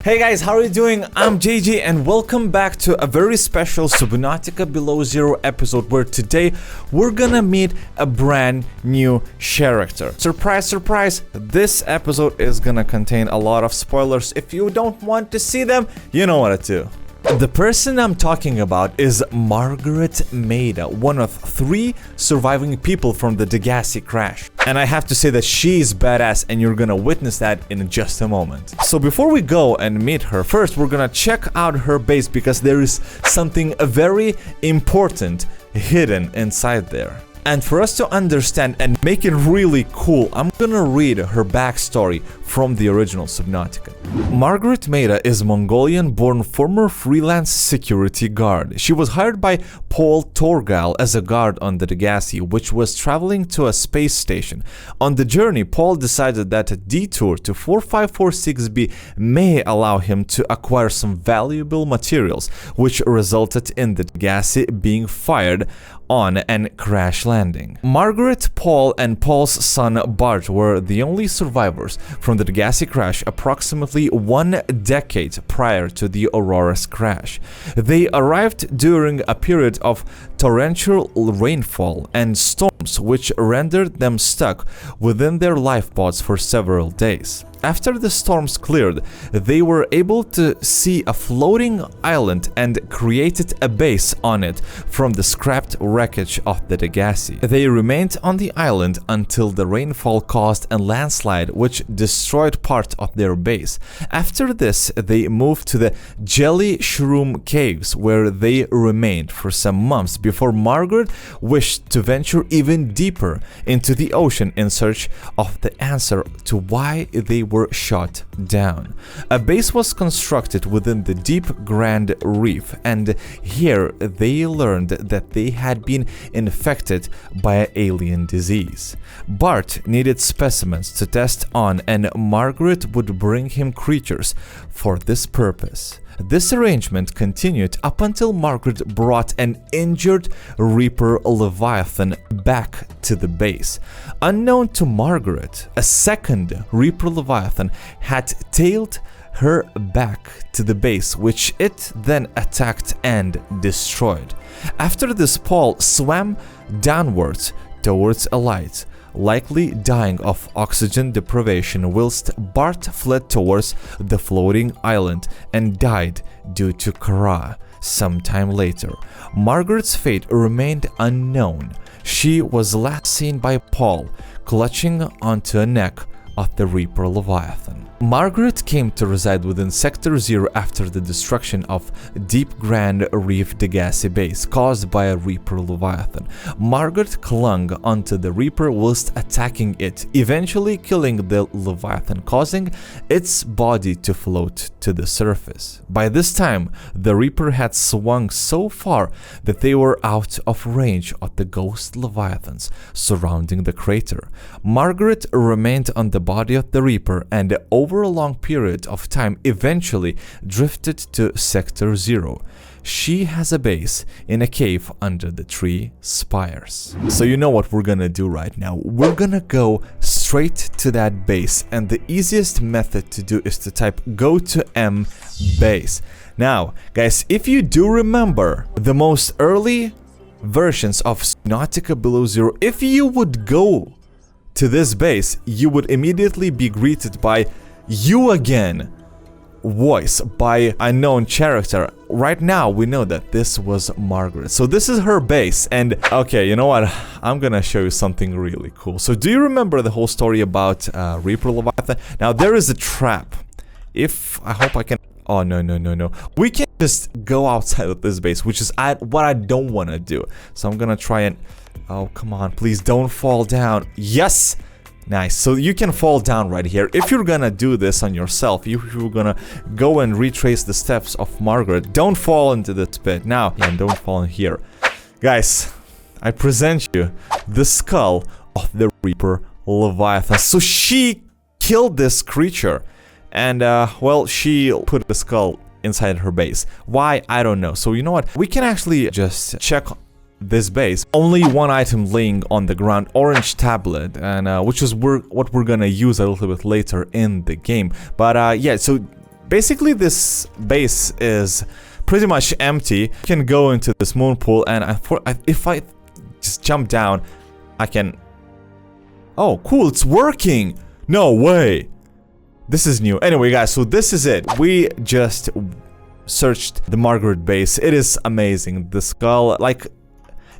Hey guys, how are you doing? I'm JJ and welcome back to a very special Subnautica Below Zero episode where today we're gonna meet a brand new character. Surprise, surprise, this episode is gonna contain a lot of spoilers. If you don't want to see them, you know what to do. The person I'm talking about is Margaret Maida, one of 3 surviving people from the Degassi crash. And I have to say that she's badass and you're gonna witness that in just a moment. So before we go and meet her, first we're gonna check out her base because there is something very important hidden inside there. And for us to understand and make it really cool, I'm gonna read her backstory from the original Subnautica. Margaret Maida is Mongolian-born former freelance security guard. She was hired by Paul Torgal as a guard on the Degassi, which was traveling to a space station. On the journey, Paul decided that a detour to 4546b may allow him to acquire some valuable materials, which resulted in the Degassi being fired on and crash landing. Margaret, Paul, and Paul's son Bart were the only survivors from the Degassi crash approximately 1 decade prior to the Aurora's crash. They arrived during a period of torrential rainfall and storms which rendered them stuck within their lifeboats for several days. After the storms cleared, they were able to see a floating island and created a base on it from the scrapped wreckage of the Degassi. They remained on the island until the rainfall caused a landslide which destroyed part of their base. After this, they moved to the Jelly Shroom Caves where they remained for some months before Margaret wished to venture even deeper into the ocean in search of the answer to why they were shot down. A base was constructed within the deep Grand Reef, and here they learned that they had been infected by an alien disease. Bart needed specimens to test on, and Margaret would bring him creatures for this purpose. This arrangement continued up until Margaret brought an injured Reaper Leviathan back to the base. Unknown to Margaret, a second Reaper Leviathan had tailed her back to the base, which it then attacked and destroyed. After this, Paul swam downwards towards a light, likely dying of oxygen deprivation, whilst Bart fled towards the floating island and died due to Kara sometime later. Margaret's fate remained unknown. She was last seen by Paul clutching onto a neck of the Reaper Leviathan. Margaret came to reside within Sector 0 after the destruction of Deep Grand Reef Degassi base caused by a Reaper Leviathan. Margaret clung onto the Reaper whilst attacking it, eventually killing the Leviathan, causing its body to float to the surface. By this time, the Reaper had swung so far that they were out of range of the ghost Leviathans surrounding the crater. Margaret remained on the body of the Reaper and over a long period of time eventually drifted to Sector 0. She has a base in a cave under the tree spires. So you know what we're gonna do right now. We're gonna go straight to that base, and the easiest method to do is to type go to M base. Now guys, if you do remember the most early versions of Subnautica Below Zero, if you would go to this base, you would immediately be greeted by "You again" voice by unknown character. Right now we know that this was Margaret. So this is her base, and okay, you know what? I'm gonna show you something really cool. So do you remember the whole story about Reaper Leviathan? Now there is a trap. I hope I can... Oh, no. We can't just go outside of this base, which is what I don't want to do. So I'm gonna try and... Oh, come on, please don't fall down. Yes! Nice. So you can fall down right here. If you're gonna do this on yourself, if you're gonna go and retrace the steps of Margaret, don't fall into the pit. Now, yeah, don't fall in here. Guys, I present you the skull of the Reaper Leviathan. So she killed this creature, and well, she put the skull inside her base. Why? I don't know. So you know what? We can actually just check this base. Only one item laying on the ground, orange tablet, and which is what we're gonna use a little bit later in the game. But yeah, so Basically, this base is pretty much empty. You can go into this moon pool, and if I just jump down, I can... Oh, cool, it's working! No way! This is new. Anyway, guys, so this is it. We just searched the Margaret base. It is amazing. The skull, like,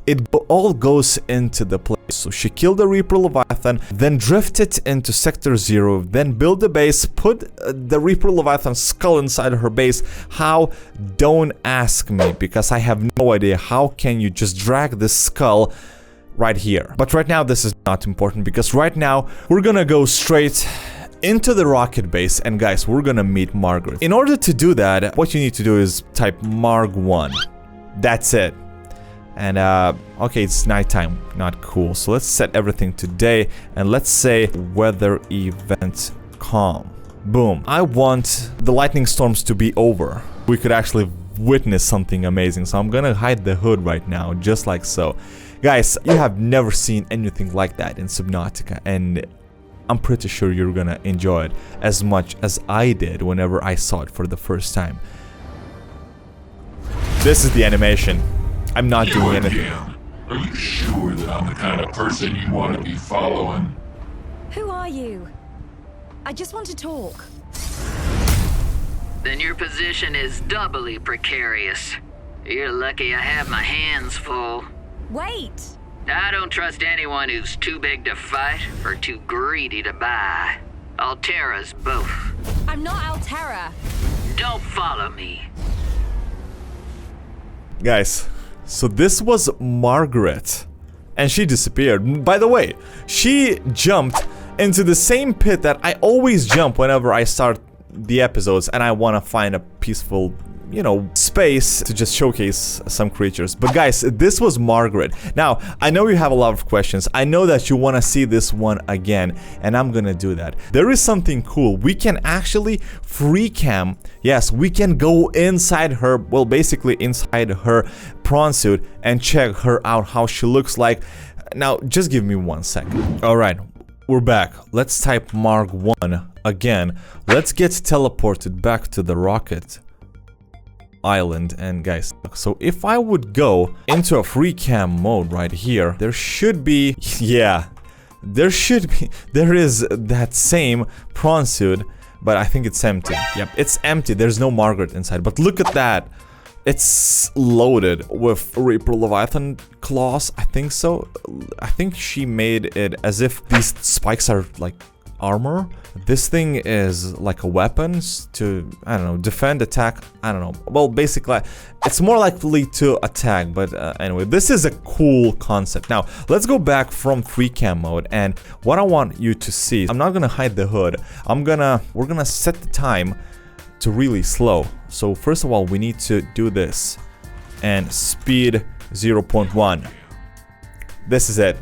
it all goes into the place. So she killed the Reaper Leviathan, then drifted into Sector 0, then built the base, put the Reaper Leviathan skull inside her base. How? Don't ask me, because I have no idea. How can you just drag this skull right here? But right now, this is not important, because right now, we're gonna go straight into the rocket base, and guys, we're gonna meet Margaret. In order to do that, what you need to do is type Marg1. That's it. And okay, it's nighttime, not cool. So let's set everything to day, and let's say weather event calm. Boom. I want the lightning storms to be over. We could actually witness something amazing. So I'm gonna hide the hood right now, just like so. Guys, you have never seen anything like that in Subnautica, and I'm pretty sure you're gonna enjoy it as much as I did whenever I saw it for the first time. This is the animation. I'm not doing anything. Are you sure that I'm the kind of person you want to be following? Who are you? I just want to talk. Then your position is doubly precarious. You're lucky I have my hands full. Wait! I don't trust anyone who's too big to fight or too greedy to buy. Altera's both. I'm not Altera. Don't follow me. Guys, so this was Margaret, and she disappeared. By the way, she jumped into the same pit that I always jump whenever I start the episodes and I want to find a peaceful, you know, space to just showcase some creatures. But guys, this was Margaret. Now, I know you have a lot of questions. I know that you want to see this one again, and I'm gonna do that. There is something cool. We can actually free cam. Yes, we can go inside her, well, basically inside her prawn suit and check her out, how she looks like. Now, just give me 1 second. All right, we're back. Let's type Marg1 again. Let's get teleported back to the rocket island. And guys, so if I would go into a free cam mode right here, there should be, yeah, there is that same prawn suit, but I think it's empty. Yep, it's empty. There's no Margaret inside, but look at that. It's loaded with Reaper Leviathan claws, I think so. I think she made it as if these spikes are like armor. This thing is like a weapon to, I don't know, defend, attack, I don't know. Well, basically, it's more likely to attack, but anyway, this is a cool concept. Now, let's go back from free cam mode, and what I want you to see, I'm not gonna hide the hood. We're gonna set the time to really slow. So first of all, we need to do this, and speed 0.1. This is it.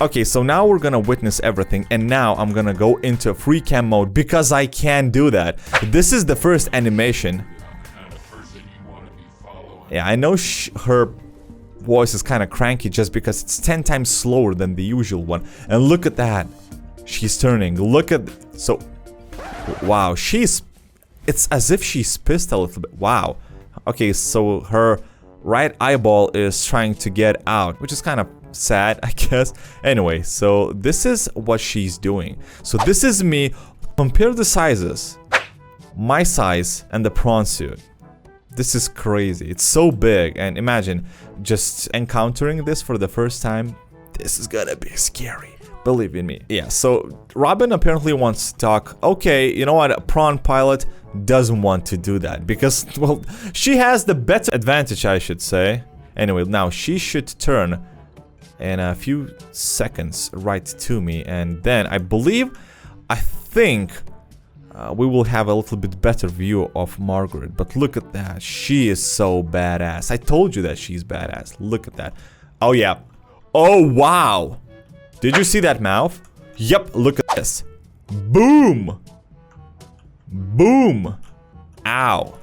Okay, so now we're gonna witness everything, and now I'm gonna go into free cam mode because I can do that. This is the first animation. Yeah, I know her voice is kind of cranky just because it's 10 times slower than the usual one. And look at that. She's turning. Look at... So... Wow, it's as if she's pissed a little bit. Wow. Okay, so her right eyeball is trying to get out, which is kind of sad, I guess. Anyway, so this is what she's doing. So this is me. Compare the sizes. My size and the prawn suit. This is crazy. It's so big, and imagine just encountering this for the first time. This is gonna be scary. Believe in me. Yeah, so Robin apparently wants to talk. Okay, you know what? A prawn pilot doesn't want to do that because, well, she has the better advantage, I should say. Anyway, now she should turn in a few seconds right to me, and then I think we will have a little bit better view of Margaret. But look at that. She is so badass. I told you that she's badass. Look at that. Oh, yeah. Oh, wow. Did you see that mouth? Yep, look at this. Boom! Boom! Ow.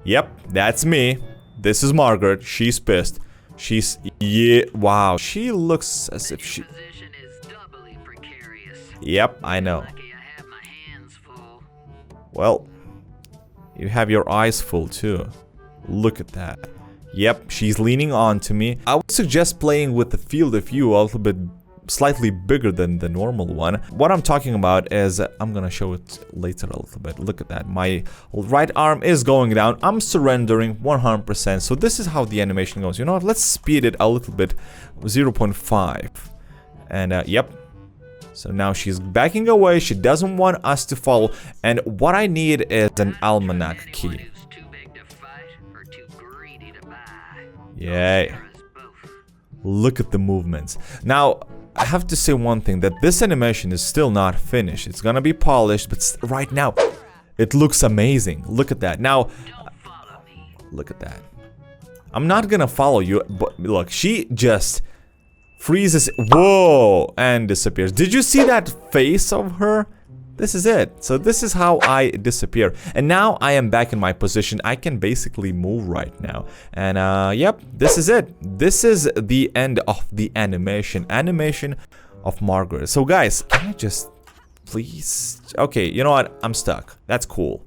Yep, that's me. This is Margaret. She's pissed. She's... yeah, wow. She looks as if she... Position is doubly precarious. Yep, I know. Lucky I have my hands full. Well, you have your eyes full too. Look at that. Yep, she's leaning on to me. I would suggest playing with the field of view a little bit slightly bigger than the normal one. What I'm talking about is, I'm gonna show it later a little bit. Look at that. My right arm is going down. I'm surrendering 100%. So this is how the animation goes. You know what? Let's speed it a little bit. 0.5. And yep. So now she's backing away. She doesn't want us to follow. And what I need is an almanac key. Yay. Look at the movements. Now, I have to say one thing, that this animation is still not finished. It's gonna be polished, but right now, it looks amazing. Look at that. Now, look at that. I'm not gonna follow you, but look, she just freezes, whoa, and disappears. Did you see that face of her? This is it. So this is how I disappear. And now I am back in my position. I can basically move right now. And yep, this is it. This is the end of the animation of Margaret. So guys, can I just please? Okay, you know what? I'm stuck. That's cool.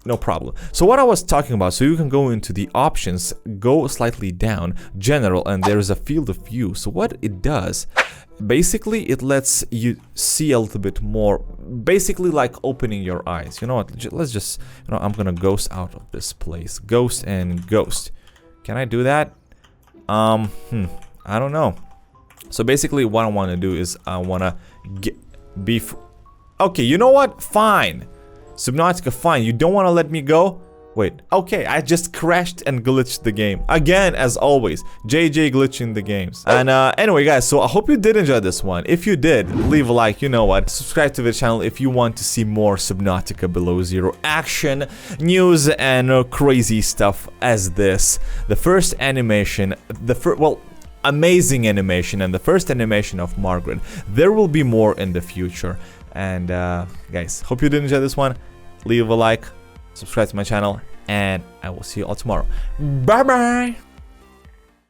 No problem. So what I was talking about, so you can go into the options, go slightly down, general, and there is a field of view. So what it does, basically it lets you see a little bit more, basically like opening your eyes. You know what, let's just, you know, I'm gonna ghost out of this place. Ghost and ghost. Can I do that? I don't know. So basically what I want to do is I want to okay, you know what, fine. Subnautica, fine, you don't want to let me go? Wait, okay, I just crashed and glitched the game. Again, as always, JJ glitching the games. And anyway, guys, so I hope you did enjoy this one. If you did, leave a like, you know what. Subscribe to the channel if you want to see more Subnautica Below Zero action, news, and crazy stuff as this. The first animation, well, amazing animation, and the first animation of Margaret. There will be more in the future. And guys, hope you did enjoy this one. Leave a like, subscribe to my channel, and I will see you all tomorrow. Bye bye.